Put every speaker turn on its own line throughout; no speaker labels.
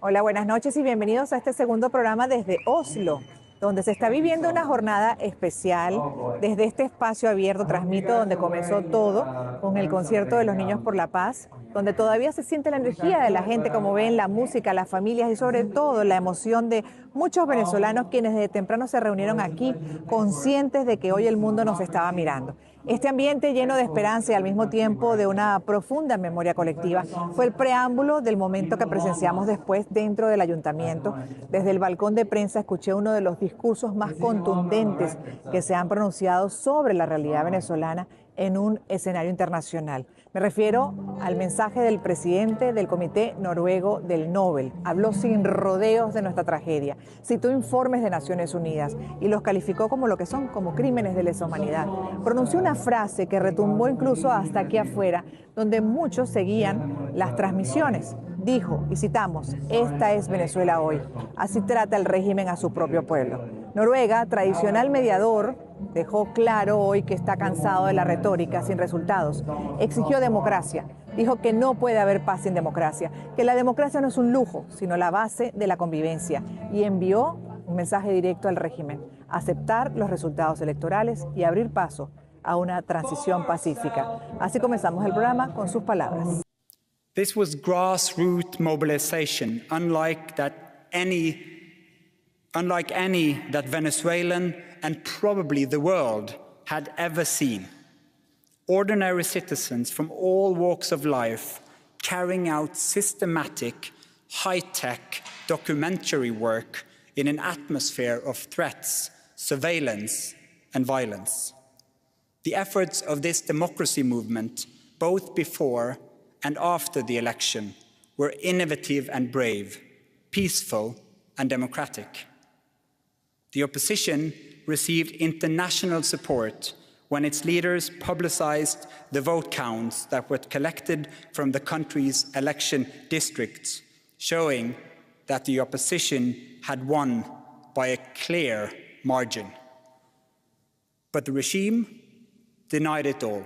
Hola, buenas noches y bienvenidos a este segundo programa desde Oslo, donde se está viviendo una jornada especial. Desde este espacio abierto transmito donde comenzó todo, con el concierto de los Niños por la Paz, donde todavía se siente la energía de la gente, como ven, la música, las familias y sobre todo la emoción de muchos venezolanos quienes desde temprano se reunieron aquí, conscientes de que hoy el mundo nos estaba mirando. Este ambiente lleno de esperanza y al mismo tiempo de una profunda memoria colectiva fue el preámbulo del momento que presenciamos después dentro del Ayuntamiento. Desde el balcón de prensa escuché uno de los discursos más contundentes que se han pronunciado sobre la realidad venezolana en un escenario internacional. Me refiero al mensaje del presidente del Comité Noruego del Nobel. Habló sin rodeos de nuestra tragedia, citó informes de Naciones Unidas y los calificó como lo que son, como crímenes de lesa humanidad. Pronunció una frase que retumbó incluso hasta aquí afuera, donde muchos seguían las transmisiones. Dijo, y citamos, esta es Venezuela hoy. Así trata el régimen a su propio pueblo. Noruega, tradicional mediador, dejó claro hoy que está cansado de la retórica sin resultados. Exigió democracia. Dijo que no puede haber paz sin democracia, que la democracia no es un lujo, sino la base de la convivencia. Y envió un mensaje directo al régimen: aceptar los resultados electorales y abrir paso a una transición pacífica. Así comenzamos el programa con sus palabras.
This was grassroots mobilization, unlike any that Venezuelan and probably the world had ever seen. Ordinary citizens from all walks of life carrying out systematic, high-tech documentary work in an atmosphere of threats, surveillance, and violence. The efforts of this democracy movement, both before and after the election, were innovative and brave, peaceful and democratic. The opposition received international support when its leaders publicized the vote counts that were collected from the country's election districts, showing that the opposition had won by a clear margin. But the regime denied it all.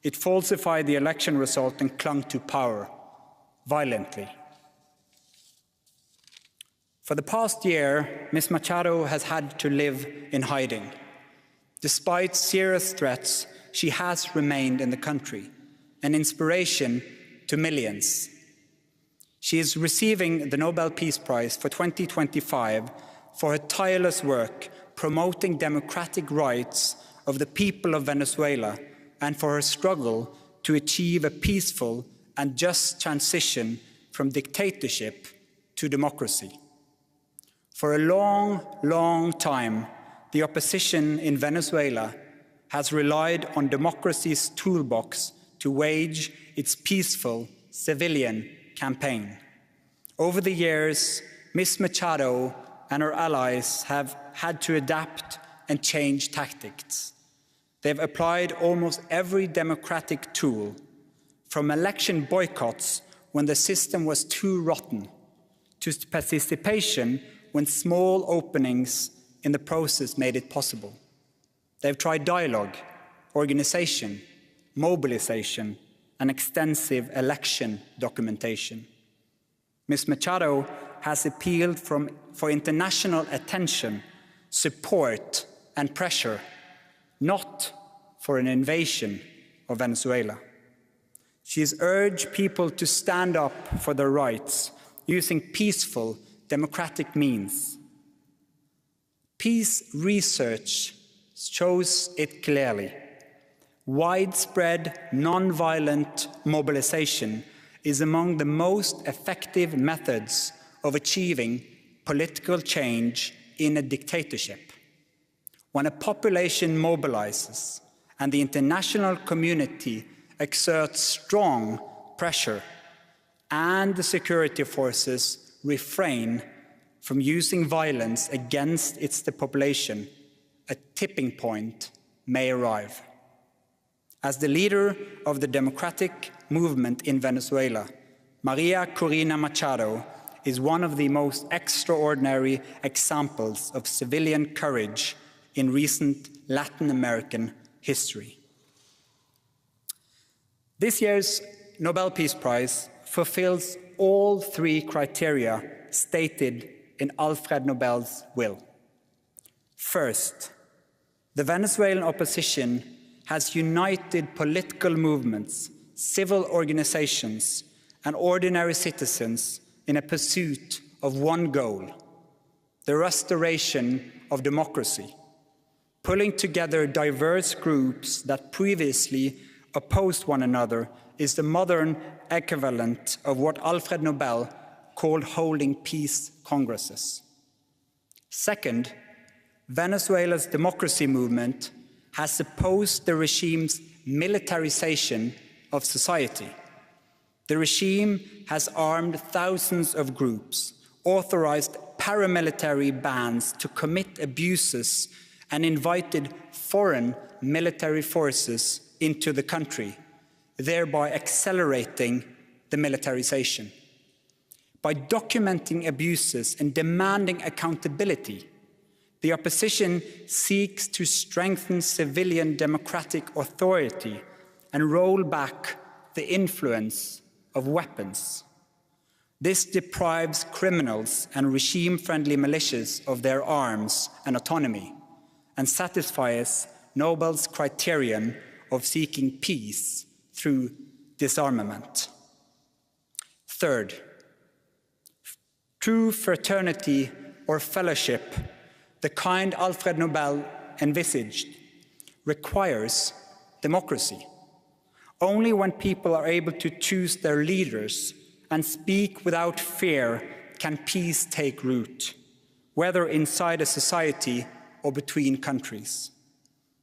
It falsified the election result and clung to power violently. For the past year, Ms. Machado has had to live in hiding. Despite serious threats, she has remained in the country, an inspiration to millions. She is receiving the Nobel Peace Prize for 2025 for her tireless work promoting democratic rights of the people of Venezuela and for her struggle to achieve a peaceful and just transition from dictatorship to democracy. For a long, long time, the opposition in Venezuela has relied on democracy's toolbox to wage its peaceful civilian campaign. Over the years, Ms. Machado and her allies have had to adapt and change tactics. They've applied almost every democratic tool, from election boycotts when the system was too rotten, to participation when small openings in the process made it possible. They've tried dialogue, organization, mobilization, and extensive election documentation. Ms. Machado has appealed for international attention, support, and pressure, not for an invasion of Venezuela. She has urged people to stand up for their rights using peaceful, democratic means. Peace research shows it clearly. Widespread, non-violent mobilization is among the most effective methods of achieving political change in a dictatorship. When a population mobilizes and the international community exerts strong pressure and the security forces refrain from using violence against its population, a tipping point may arrive. As the leader of the democratic movement in Venezuela, María Corina Machado is one of the most extraordinary examples of civilian courage in recent Latin American history. This year's Nobel Peace Prize fulfills all three criteria stated in Alfred Nobel's will. First, the Venezuelan opposition has united political movements, civil organizations, and ordinary citizens in a pursuit of one goal: the restoration of democracy, pulling together diverse groups that previously opposed one another is the modern equivalent of what Alfred Nobel called holding peace congresses. Second, Venezuela's democracy movement has opposed the regime's militarization of society. The regime has armed thousands of groups, authorized paramilitary bands to commit abuses, and invited foreign military forces into the country, thereby accelerating the militarization. By documenting abuses and demanding accountability, the opposition seeks to strengthen civilian democratic authority and roll back the influence of weapons. This deprives criminals and regime-friendly militias of their arms and autonomy, and satisfies Nobel's criterion of seeking peace through disarmament. Third, true fraternity or fellowship, the kind Alfred Nobel envisaged, requires democracy. Only when people are able to choose their leaders and speak without fear can peace take root, whether inside a society or between countries.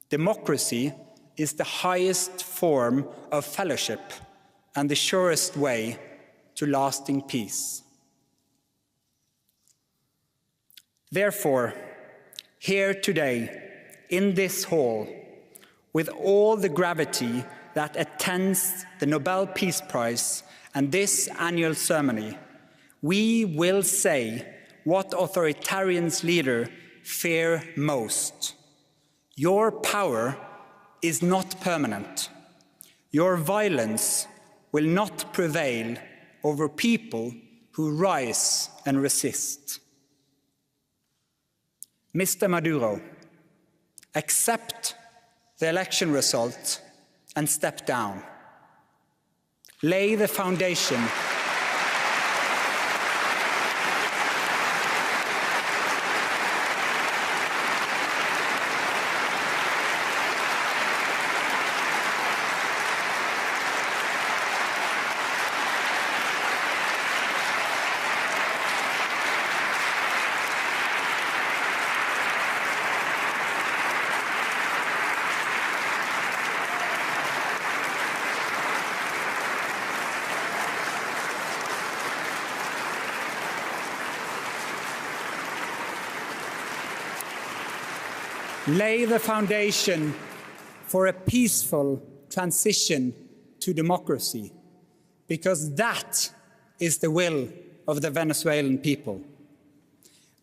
Democracy is the highest form of fellowship and the surest way to lasting peace. Therefore, here today, in this hall, with all the gravity that attends the Nobel Peace Prize and this annual ceremony, we will say what authoritarian's leader fear most. Your power is not permanent. Your violence will not prevail over people who rise and resist. Mr. Maduro, accept the election result and step down. Lay the foundation lay the foundation for a peaceful transition to democracy, because that is the will of the Venezuelan people.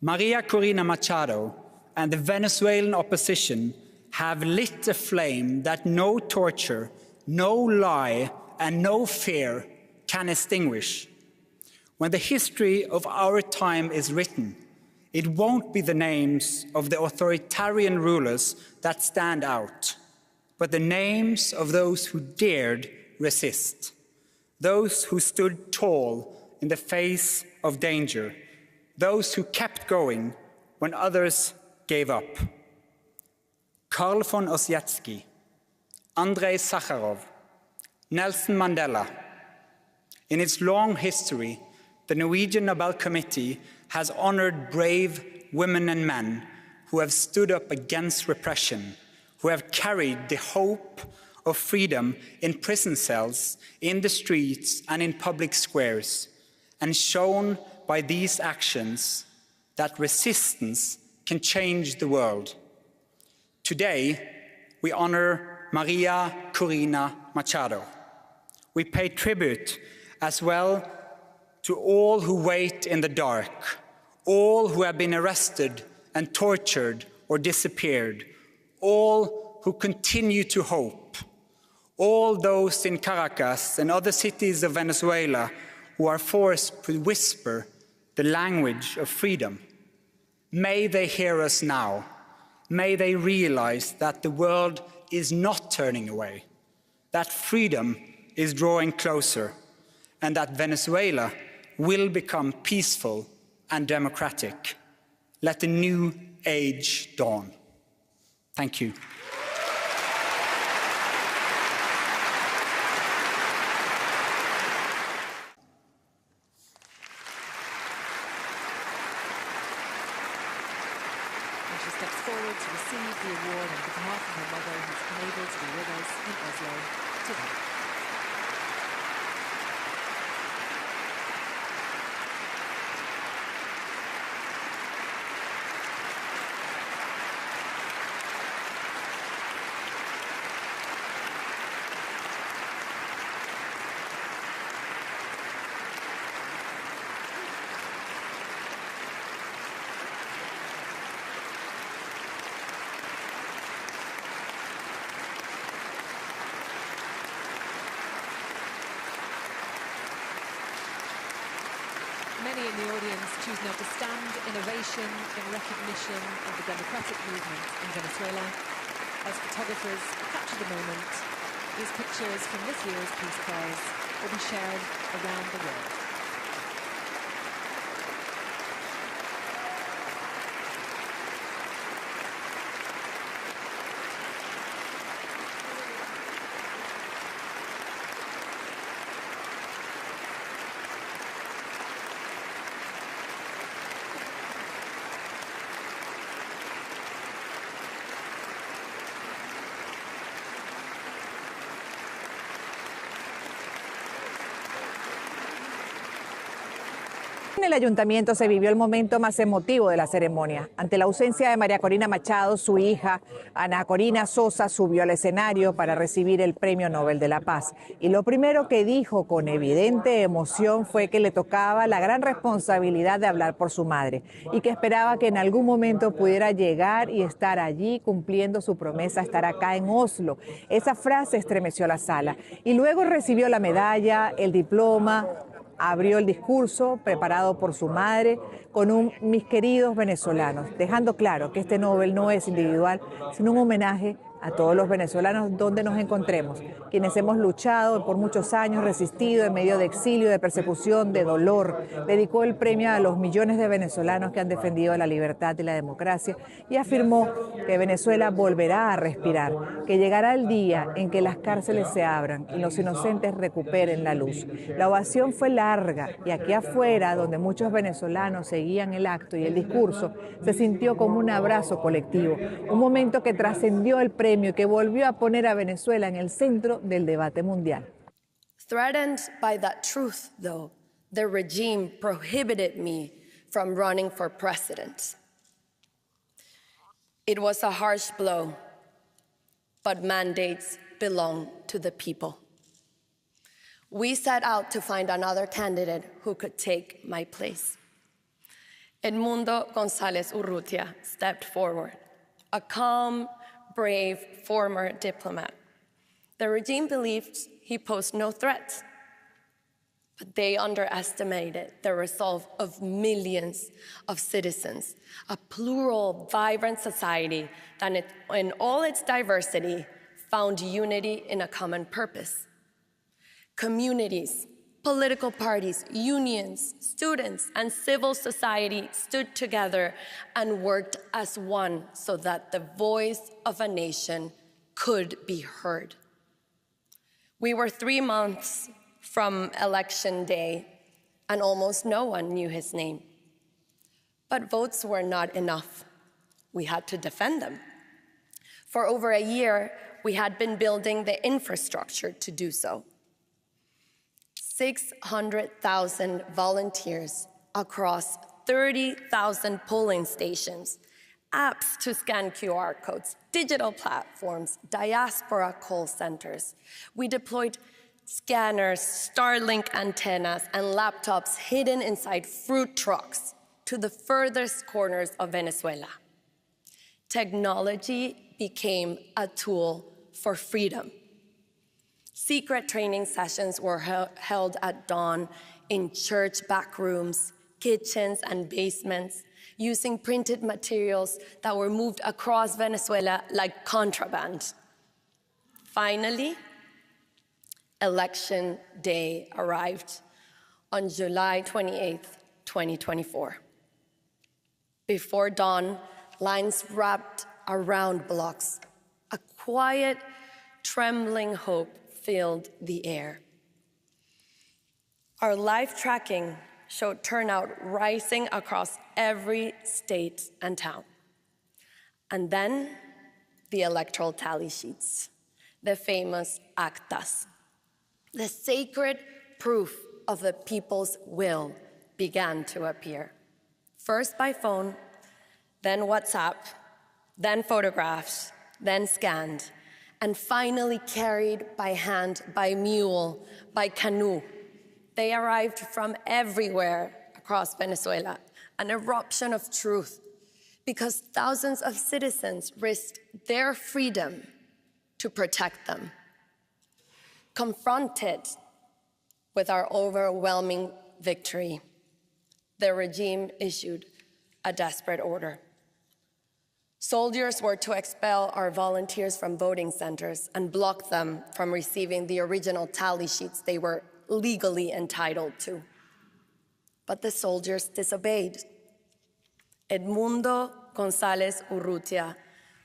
María Corina Machado and the Venezuelan opposition have lit a flame that no torture, no lie, and no fear can extinguish. When the history of our time is written, it won't be the names of the authoritarian rulers that stand out, but the names of those who dared resist, those who stood tall in the face of danger, those who kept going when others gave up. Karl von Ossietzky, Andrei Sakharov, Nelson Mandela. In its long history, the Norwegian Nobel Committee has honored brave women and men who have stood up against repression, who have carried the hope of freedom in prison cells, in the streets, and in public squares, and shown by these actions that resistance can change the world. Today, we honor María Corina Machado. We pay tribute as well to all who wait in the dark, all who have been arrested and tortured or disappeared, all who continue to hope, all those in Caracas and other cities of Venezuela, who are forced to whisper the language of freedom. May they hear us now. May they realize that the world is not turning away, that freedom is drawing closer, and that Venezuela will become peaceful and democratic. Let the new age dawn. Thank you.
She steps forward to receive the award on behalf of her mother, who's unable to be with us in Oslo today. Many in the audience choose now to stand in ovation in recognition of the democratic movement in Venezuela. As photographers capture the moment, these pictures from this year's Peace Prize will be shared around the world.
En el Ayuntamiento se vivió el momento más emotivo de la ceremonia. Ante la ausencia de María Corina Machado, su hija, Ana Corina Sosa, subió al escenario para recibir el Premio Nobel de la Paz. Y lo primero que dijo con evidente emoción fue que le tocaba la gran responsabilidad de hablar por su madre y que esperaba que en algún momento pudiera llegar y estar allí cumpliendo su promesa, estar acá en Oslo. Esa frase estremeció la sala. Y luego recibió la medalla, el diploma. Abrió el discurso preparado por su madre con un mis queridos venezolanos, dejando claro que este Nobel no es individual, sino un homenaje a todos los venezolanos donde nos encontremos, quienes hemos luchado por muchos años, resistido en medio de exilio, de persecución, de dolor. Dedicó el premio a los millones de venezolanos que han defendido la libertad y la democracia y afirmó que Venezuela volverá a respirar, que llegará el día en que las cárceles se abran y los inocentes recuperen la luz. La ovación fue larga y aquí afuera, donde muchos venezolanos seguían el acto y el discurso, se sintió como un abrazo colectivo, un momento que trascendió el premio y que volvió a poner a Venezuela en el centro del debate mundial.
Threatened by that truth, though, the regime prohibited me from running for president. It was a harsh blow, but mandates belong to the people. We set out to find another candidate who could take my place. Edmundo González Urrutia stepped forward, a calm, brave former diplomat. The regime believed he posed no threat, but they underestimated the resolve of millions of citizens, a plural, vibrant society that in all its diversity found unity in a common purpose. Communities, political parties, unions, students, and civil society stood together and worked as one so that the voice of a nation could be heard. We were 3 months from election day, and almost no one knew his name. But votes were not enough. We had to defend them. For over a year, we had been building the infrastructure to do so. 600,000 volunteers across 30,000 polling stations, apps to scan QR codes, digital platforms, diaspora call centers. We deployed scanners, Starlink antennas, and laptops hidden inside fruit trucks to the furthest corners of Venezuela. Technology became a tool for freedom. Secret training sessions were held at dawn in church back rooms, kitchens, and basements, using printed materials that were moved across Venezuela like contraband. Finally, election day arrived on July 28th, 2024. Before dawn, lines wrapped around blocks. A quiet, trembling hope filled the air. Our live tracking showed turnout rising across every state and town. And then the electoral tally sheets, the famous actas. The sacred proof of the people's will began to appear. First by phone, then WhatsApp, then photographs, then scanned, and finally carried by hand, by mule, by canoe. They arrived from everywhere across Venezuela, an eruption of truth, because thousands of citizens risked their freedom to protect them. Confronted with our overwhelming victory, the regime issued a desperate order. Soldiers were to expel our volunteers from voting centers and block them from receiving the original tally sheets they were legally entitled to. But the soldiers disobeyed. Edmundo González Urrutia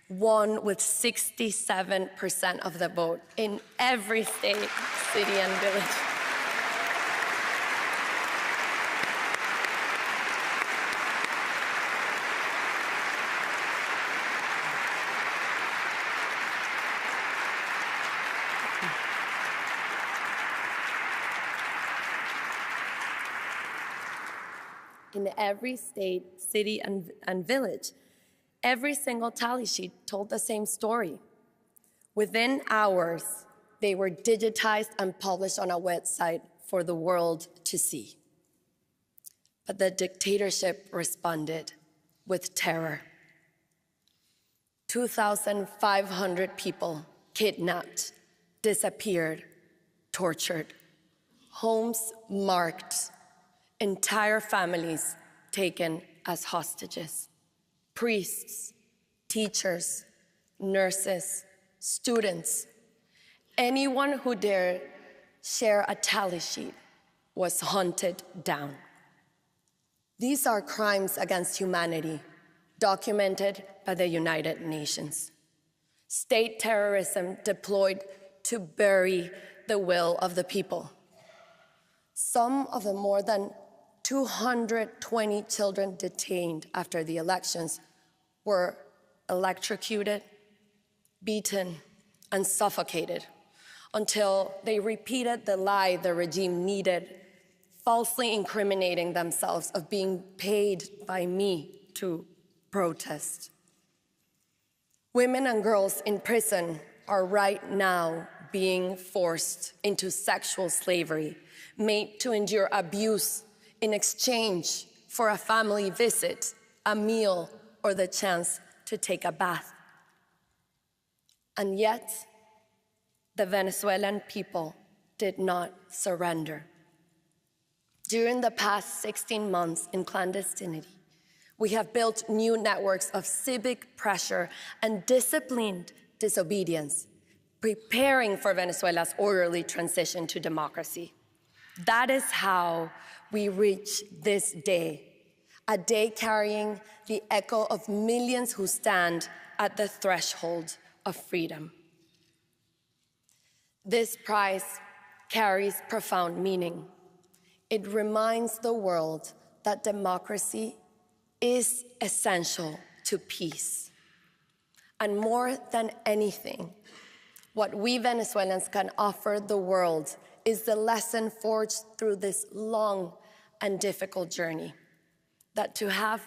won with 67% of the vote in every state, city, and village. In every state, city, and village, every single tally sheet told the same story. Within hours, they were digitized and published on a website for the world to see. But the dictatorship responded with terror. 2,500 people kidnapped, disappeared, tortured, homes marked, entire families taken as hostages. Priests, teachers, nurses, students, anyone who dared share a tally sheet was hunted down. These are crimes against humanity, documented by the United Nations. State terrorism deployed to bury the will of the people. Some of the more than 220 children detained after the elections were electrocuted, beaten, and suffocated until they repeated the lie the regime needed, falsely incriminating themselves of being paid by me to protest. Women and girls in prison are right now being forced into sexual slavery, made to endure abuse in exchange for a family visit, a meal, or the chance to take a bath. And yet, the Venezuelan people did not surrender. During the past 16 months in clandestinity, we have built new networks of civic pressure and disciplined disobedience, preparing for Venezuela's orderly transition to democracy. That is how we reach this day, a day carrying the echo of millions who stand at the threshold of freedom. This prize carries profound meaning. It reminds the world that democracy is essential to peace. And more than anything, what we Venezuelans can offer the world is the lesson forged through this long and difficult journey, that to have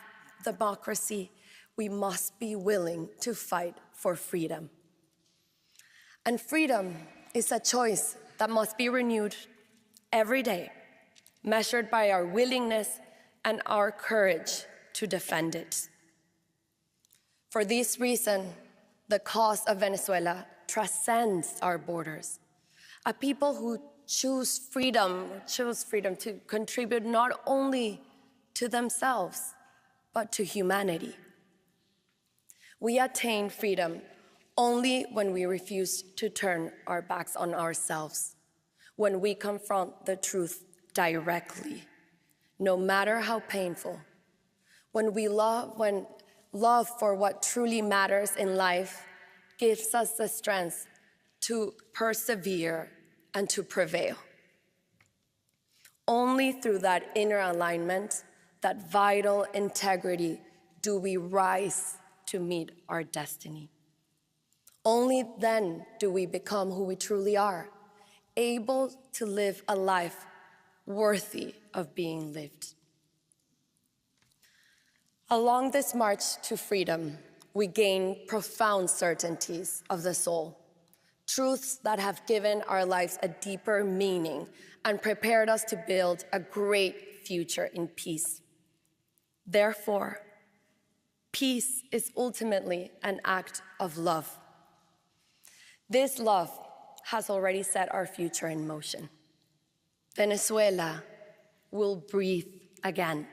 democracy, we must be willing to fight for freedom. And freedom is a choice that must be renewed every day, measured by our willingness and our courage to defend it. For this reason, the cause of Venezuela transcends our borders. A people who choose freedom to contribute not only to themselves, but to humanity. We attain freedom only when we refuse to turn our backs on ourselves, when we confront the truth directly, no matter how painful, when love for what truly matters in life gives us the strength to persevere and to prevail. Only through that inner alignment, that vital integrity, do we rise to meet our destiny. Only then do we become who we truly are, able to live a life worthy of being lived. Along this march to freedom, we gain profound certainties of the soul, truths that have given our lives a deeper meaning and prepared us to build a great future in peace. Therefore, peace is ultimately an act of love. This love has already set our future in motion. Venezuela will breathe again.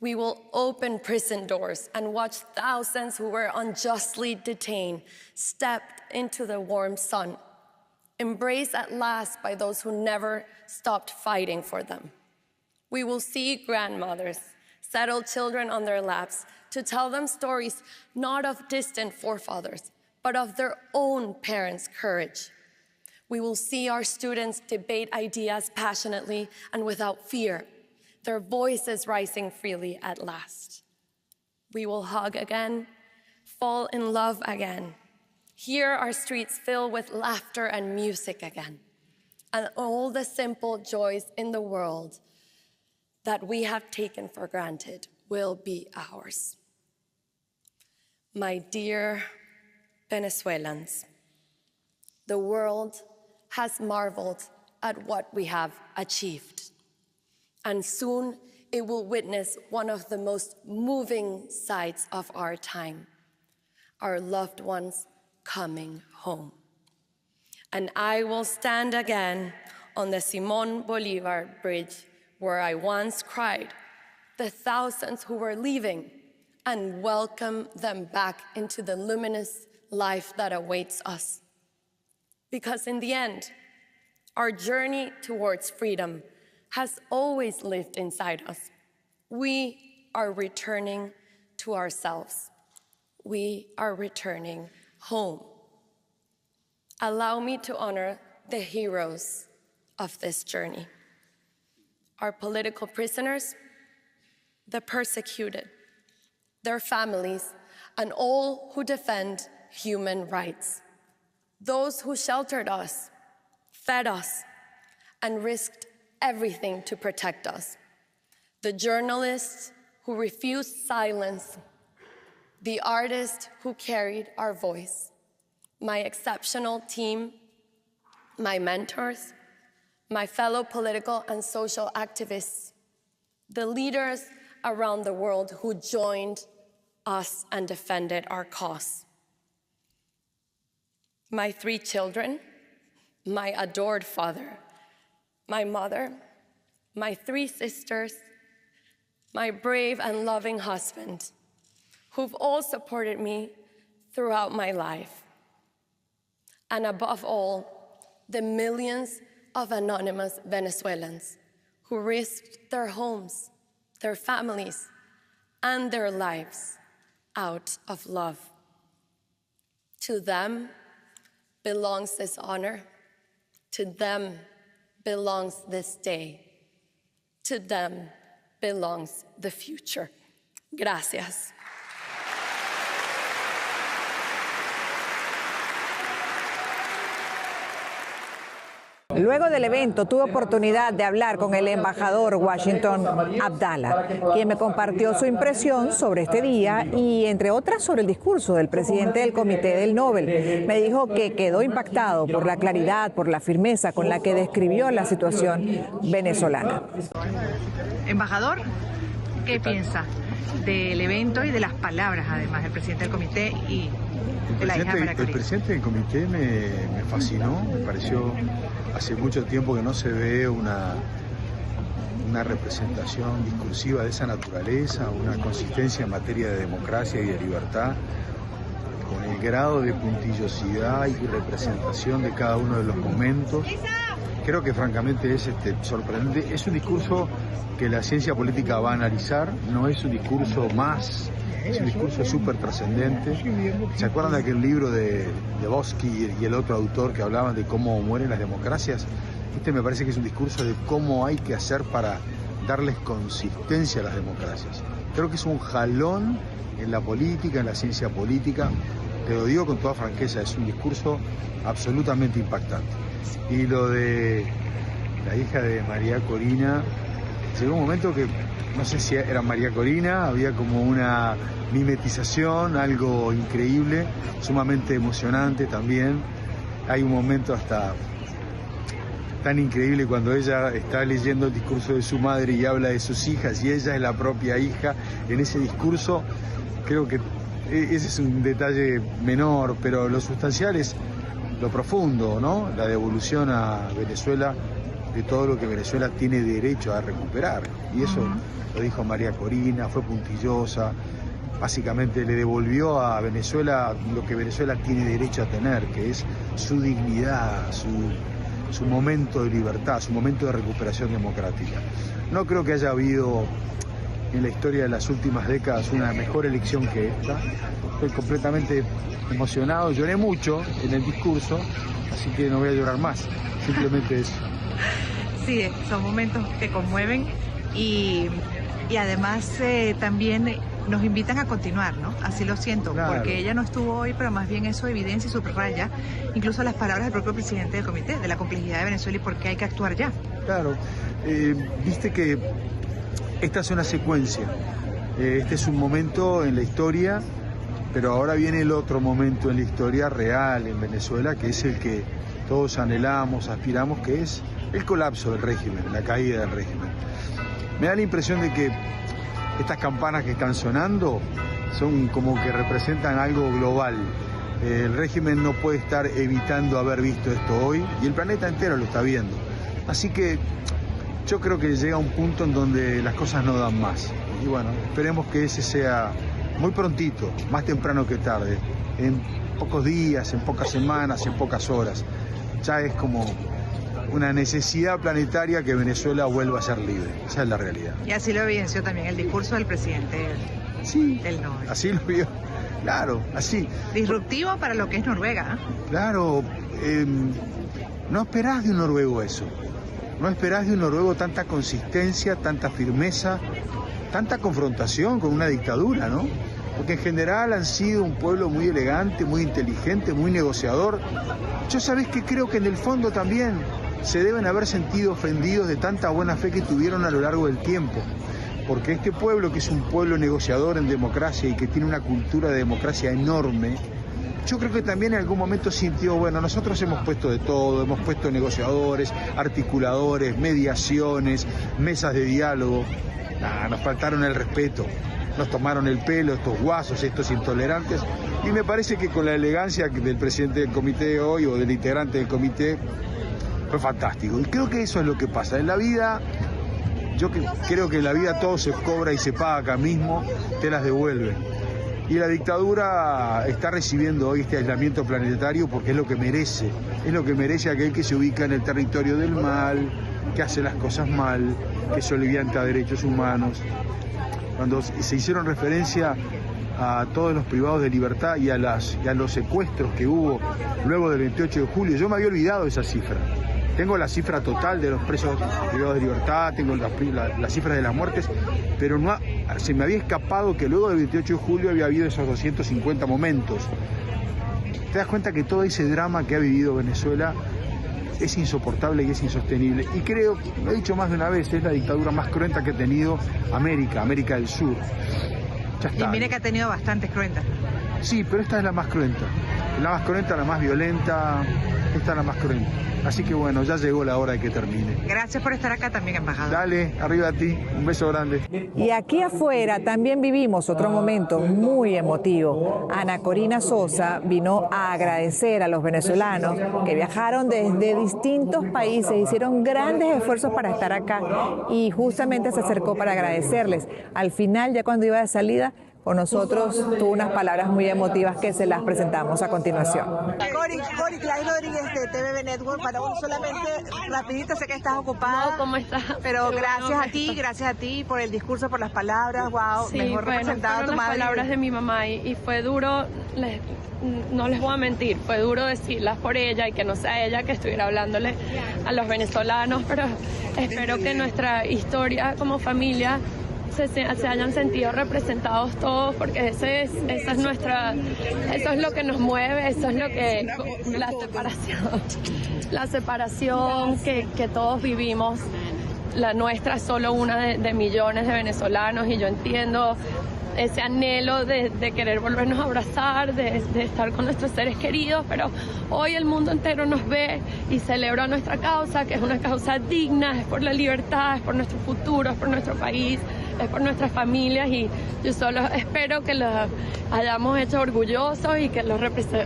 We will open prison doors and watch thousands who were unjustly detained step into the warm sun, embraced at last by those who never stopped fighting for them. We will see grandmothers settle children on their laps to tell them stories not of distant forefathers, but of their own parents' courage. We will see our students debate ideas passionately and without fear, their voices rising freely at last. We will hug again, fall in love again, hear our streets fill with laughter and music again, and all the simple joys in the world that we have taken for granted will be ours. My dear Venezuelans, the world has marveled at what we have achieved, and soon it will witness one of the most moving sights of our time, our loved ones coming home. And I will stand again on the Simón Bolívar Bridge where I once cried the thousands who were leaving and welcome them back into the luminous life that awaits us. Because in the end, our journey towards freedom has always lived inside us. We are returning to ourselves. We are returning home. Allow me to honor the heroes of this journey. Our political prisoners, the persecuted, their families, and all who defend human rights. Those who sheltered us, fed us, and risked everything to protect us. The journalists who refused silence, the artists who carried our voice, my exceptional team, my mentors, my fellow political and social activists, the leaders around the world who joined us and defended our cause. My 3 children, my adored father, my mother, my 3 sisters, my brave and loving husband, who've all supported me throughout my life. And above all, the millions of anonymous Venezuelans who risked their homes, their families, and their lives out of love. To them belongs this honor. To them belongs this day. To them belongs the future. Gracias.
Luego del evento tuve oportunidad de hablar con el embajador Washington Abdallah, quien me compartió su impresión sobre este día y, entre otras, sobre el discurso del presidente del Comité del Nobel. Me dijo que quedó impactado por la claridad, por la firmeza con la que describió la situación venezolana. Embajador, ¿Qué piensa del evento y de las palabras, además, del presidente del comité y de la hija de María Corina?
El presidente del comité me fascinó, me pareció hace mucho tiempo que no se ve una representación discursiva de esa naturaleza, una consistencia en materia de democracia y de libertad, con el grado de puntillosidad y representación de cada uno de los momentos. Creo que francamente es sorprendente. Es un discurso que la ciencia política va a analizar, no es un discurso más, es un discurso súper trascendente. ¿Se acuerdan de aquel libro de Bosky y el otro autor que hablaban de cómo mueren las democracias? Me parece que es un discurso de cómo hay que hacer para darles consistencia a las democracias. Creo que es un jalón en la política, en la ciencia política. Te lo digo con toda franqueza, es un discurso absolutamente impactante. Y lo de la hija de María Corina, llegó un momento que no sé si era María Corina, había como una mimetización, algo increíble, sumamente emocionante también. Hay un momento hasta tan increíble cuando ella está leyendo el discurso de su madre y habla de sus hijas y ella es la propia hija en ese discurso. Creo que ese es un detalle menor, pero lo sustancial es lo profundo, ¿no? La devolución a Venezuela de todo lo que Venezuela tiene derecho a recuperar. Y eso lo dijo María Corina, fue puntillosa, básicamente le devolvió a Venezuela lo que Venezuela tiene derecho a tener, que es su dignidad, su momento de libertad, su momento de recuperación democrática. No creo que haya habido en la historia de las últimas décadas una mejor elección que esta. Estoy completamente emocionado, lloré mucho en el discurso, así que no voy a llorar más, simplemente eso.
Sí, son momentos que conmueven y además también nos invitan a continuar, ¿no? Así lo siento, claro. Porque ella no estuvo hoy, pero más bien eso evidencia y subraya incluso las palabras del propio presidente del comité, de la complejidad de Venezuela y por qué hay que actuar ya.
Claro, viste que esta es una secuencia, este es un momento en la historia, pero ahora viene el otro momento en la historia real en Venezuela, que es el que todos anhelamos, aspiramos, que es el colapso del régimen, la caída del régimen. Me da la impresión de que estas campanas que están sonando son como que representan algo global. El régimen no puede estar evitando haber visto esto hoy y el planeta entero lo está viendo. Así que yo creo que llega un punto en donde las cosas no dan más. Y bueno, esperemos que ese sea muy prontito, más temprano que tarde, en pocos días, en pocas semanas, en pocas horas. Ya es como una necesidad planetaria que Venezuela vuelva a ser libre. Esa es la realidad.
Y así lo evidenció también el discurso del presidente del Nobel.
Así lo vio. Claro, así.
Disruptivo para lo que es Noruega.
Claro, no esperás de un noruego eso. No esperás de un noruego tanta consistencia, tanta firmeza, tanta confrontación con una dictadura, ¿no? Porque en general han sido un pueblo muy elegante, muy inteligente, muy negociador. Yo sabés que creo que en el fondo también se deben haber sentido ofendidos de tanta buena fe que tuvieron a lo largo del tiempo. Porque este pueblo, que es un pueblo negociador en democracia y que tiene una cultura de democracia enorme, yo creo que también en algún momento sintió, bueno, nosotros hemos puesto de todo, hemos puesto negociadores, articuladores, mediaciones, mesas de diálogo. Nos faltaron el respeto, nos tomaron el pelo estos guasos, estos intolerantes, y me parece que con la elegancia del presidente del comité hoy o del integrante del comité fue fantástico. Y creo que eso es lo que pasa. En la vida, yo creo que en la vida todo se cobra y se paga acá mismo, te las devuelven. Y la dictadura está recibiendo hoy este aislamiento planetario porque es lo que merece aquel que se ubica en el territorio del mal, que hace las cosas mal, que solivianta derechos humanos. Cuando se hicieron referencia a todos los privados de libertad y a los secuestros que hubo luego del 28 de julio, yo me había olvidado de esa cifra. Tengo la cifra total de los presos privados de libertad, tengo las cifras de las muertes, pero se me había escapado que luego del 28 de julio había habido esos 250 momentos. Te das cuenta que todo ese drama que ha vivido Venezuela es insoportable y es insostenible. Y creo, lo he dicho más de una vez, es la dictadura más cruenta que ha tenido América del Sur. Ya está.
Y mire que ha tenido bastantes cruentas.
Sí, pero esta es la más cruenta. La más cruenta, la más violenta, esta es la más cruenta. Así que bueno, ya llegó la hora de que termine.
Gracias por estar acá también, embajador.
Dale, arriba a ti, un beso grande.
Y aquí afuera también vivimos otro momento muy emotivo. Ana Corina Sosa vino a agradecer a los venezolanos que viajaron desde distintos países, hicieron grandes esfuerzos para estar acá y justamente se acercó para agradecerles. Al final, ya cuando iba de salida, con nosotros tuvo unas palabras muy emotivas que se las presentamos a continuación.
Gladys Rodríguez de TVB Network, para un solamente rapidito, sé que estás ocupada.
No, ¿cómo estás?
Pero gracias a ti por el discurso, por las palabras, wow,
Sí,
mejor representada tu
las
madre.
palabras de mi mamá y fue duro, no les voy a mentir, fue duro decirlas por ella y que no sea ella que estuviera hablándole a los venezolanos, pero espero que nuestra historia como familia se hayan sentido representados todos, porque eso es lo que nos mueve, eso es lo que la separación que todos vivimos. La nuestra es solo una de millones de venezolanos y yo entiendo ese anhelo de querer volvernos a abrazar, de estar con nuestros seres queridos, pero hoy el mundo entero nos ve y celebra nuestra causa, que es una causa digna, es por la libertad, es por nuestro futuro, es por nuestro país, es por nuestras familias, y yo solo espero que los hayamos hecho orgullosos y que los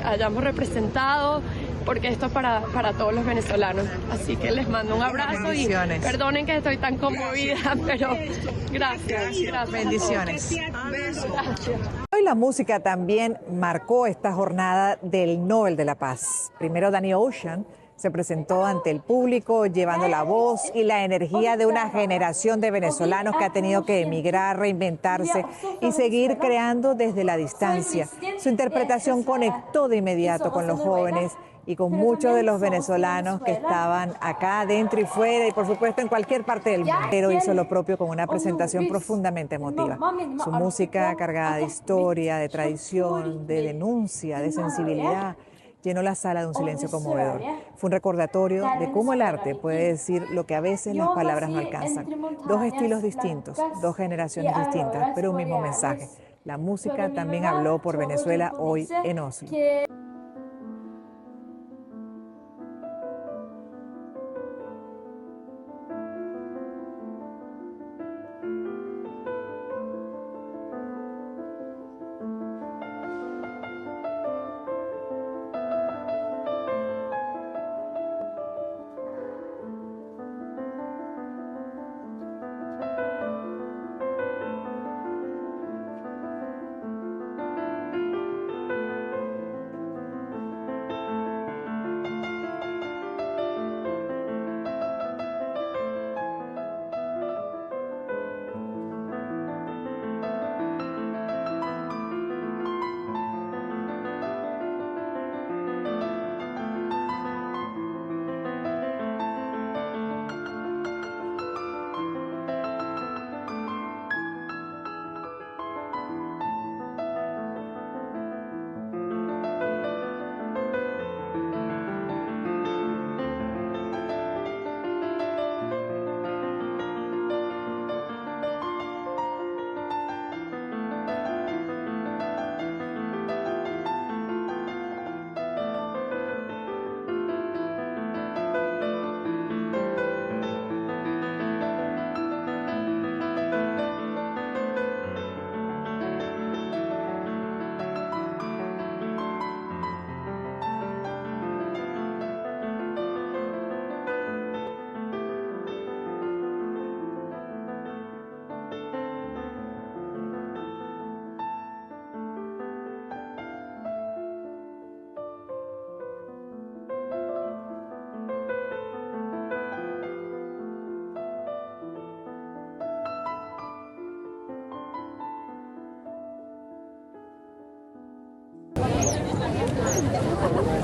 hayamos representado, porque esto es para todos los venezolanos. Así que les mando un abrazo y perdonen que estoy tan conmovida, pero gracias.
Bendiciones.
Gracias.
Hoy la música también marcó esta jornada del Nobel de la Paz. Primero Danny Ocean se presentó ante el público llevando la voz y la energía de una generación de venezolanos que ha tenido que emigrar, reinventarse y seguir creando desde la distancia. Su interpretación conectó de inmediato con los jóvenes y con muchos de los venezolanos que estaban acá, dentro y fuera, y por supuesto en cualquier parte del mundo. Pero hizo lo propio con una presentación profundamente emotiva. Su música cargada de historia, de tradición, de denuncia, de sensibilidad, llenó la sala de un silencio conmovedor. Fue un recordatorio de cómo el arte puede decir lo que a veces las palabras no alcanzan. Dos estilos distintos, dos generaciones distintas, pero un mismo mensaje. La música también habló por Venezuela hoy en Oslo.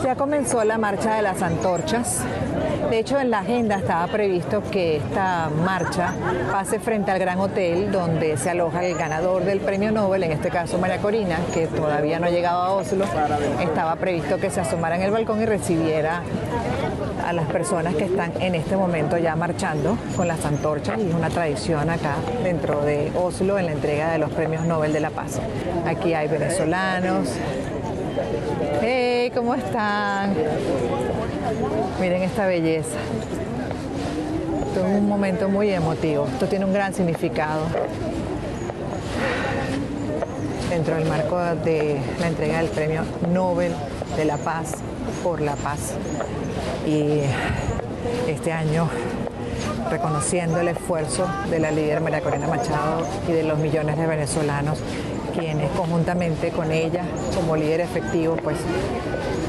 Ya comenzó la marcha de las antorchas. De hecho, en la agenda estaba previsto que esta marcha pase frente al Gran Hotel donde se aloja el ganador del Premio Nobel, en este caso María Corina, que todavía no ha llegado a Oslo. Estaba previsto que se asomara en el balcón y recibiera a las personas que están en este momento ya marchando con las antorchas, y es una tradición acá dentro de Oslo en la entrega de los Premios Nobel de la Paz. Aquí hay venezolanos, Hey, ¿cómo están? Miren esta belleza. Esto es un momento muy emotivo. Esto tiene un gran significado dentro del marco de la entrega del Premio Nobel de la Paz por la Paz. Y este año reconociendo el esfuerzo de la líder María Corina Machado y de los millones de venezolanos quienes conjuntamente con ella como líder efectivo pues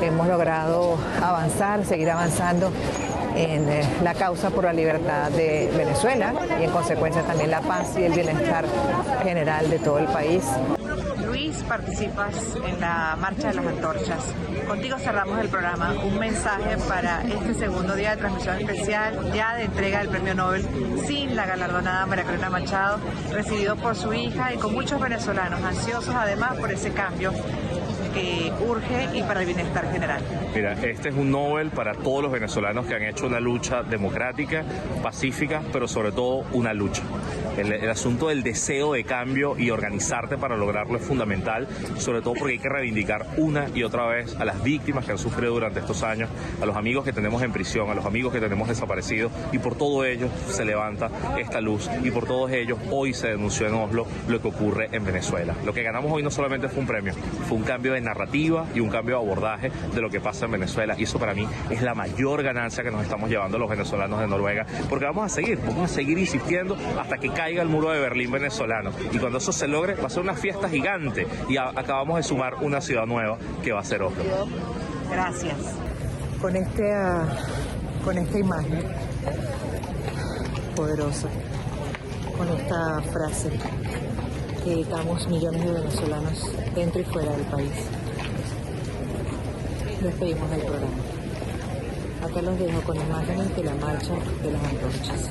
hemos logrado avanzar, seguir avanzando en la causa por la libertad de Venezuela y en consecuencia también la paz y el bienestar general de todo el país. Luis, participas en la Marcha de las Antorchas. Contigo cerramos el programa. Un mensaje para este segundo día de transmisión especial, ya de entrega del Premio Nobel, sin la galardonada María Corina Machado, recibido por su hija y con muchos venezolanos ansiosos además por ese cambio que urge y para el bienestar general.
Mira, este es un Nobel para todos los venezolanos que han hecho una lucha democrática, pacífica, pero sobre todo una lucha. El asunto del deseo de cambio y organizarte para lograrlo es fundamental, sobre todo porque hay que reivindicar una y otra vez a las víctimas que han sufrido durante estos años, a los amigos que tenemos en prisión, a los amigos que tenemos desaparecidos, y por todo ello se levanta esta luz y por todos ellos hoy se denunció en Oslo lo que ocurre en Venezuela. Lo que ganamos hoy no solamente fue un premio, fue un cambio de narrativa y un cambio de abordaje de lo que pasa en Venezuela, y eso para mí es la mayor ganancia que nos estamos llevando los venezolanos de Noruega, porque vamos a seguir insistiendo hasta que caiga el muro de Berlín venezolano, y cuando eso se logre va a ser una fiesta gigante y acabamos de sumar una ciudad nueva que va a ser Oslo.
Gracias. Con esta imagen poderosa, con esta frase que estamos millones de venezolanos dentro y fuera del país, despedimos el programa. Acá los dejo con imágenes de la marcha de las antorchas.